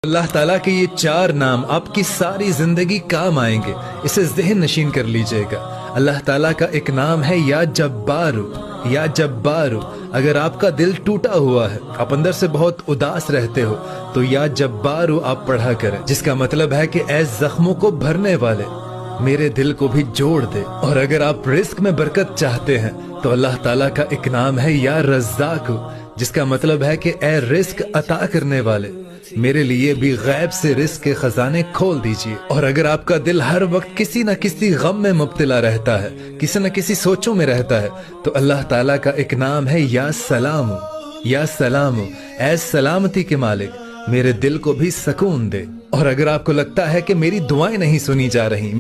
अल्लाह ताला के ये 4 नाम आपकी सारी जिंदगी काम आएंगे, इसे ज़हन नशीन कर लीजिएगा। अल्लाह ताला का एक नाम है या जब्बारू, या जब्बारू। अगर आपका दिल टूटा हुआ है, आप अंदर से बहुत उदास रहते हो, तो या जब्बारू आप पढ़ा करें, जिसका मतलब है कि ऐ जख्मों को भरने वाले, मेरे दिल को भी जोड़ दे। और अगर आप रिस्क में बरकत चाहते हैं तो अल्लाह ताला का एक नाम है या रज़्ज़ाक, जिसका मतलब है कि ऐ रिस्क अता करने वाले, मेरे लिए भी गैब से रिस्क के खजाने खोल दीजिए। और अगर आपका दिल हर वक्त किसी न किसी गम में मुब्तला रहता है, किसी न किसी सोचों में रहता है, तो अल्लाह ताला का एक नाम है या सलाम, या सलाम, ऐ सलामती के मालिक, मेरे दिल को भी सुकून दे। और अगर आपको लगता है कि मेरी दुआएं नहीं सुनी जा रही,